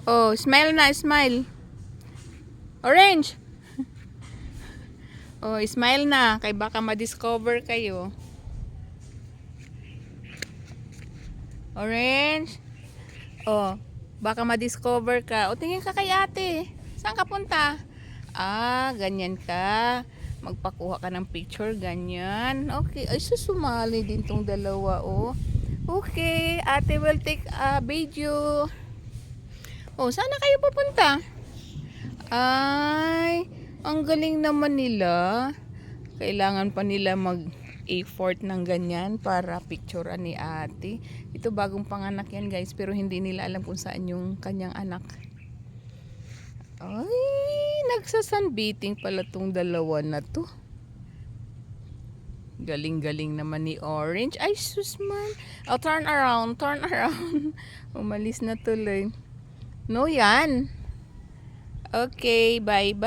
Oh, smile na, smile. Orange. Oh, smile na. Kay baka ma-discover kayo. Orange. Oh, baka ma-discover ka. O, tingin ka kay ate. Saan ka punta? Ah, ganyan ka. Magpakuha ka ng picture, ganyan. Okay, ay susumali din tong dalawa, oh. Okay, ate will take a video. Oh, sana kayo pupunta? Ay, ang galing naman nila. Kailangan pa nila mag-effort ng ganyan para picturean ni ate. Ito bagong panganak yan guys, pero hindi nila alam kung saan yung kanyang anak. Ay, nagsasunbathing pala tong dalawa na to. Galing-galing naman ni Orange. Ay, susman. Oh, turn around, turn around. Umalis na tuloy. No yan. Okay, bye-bye.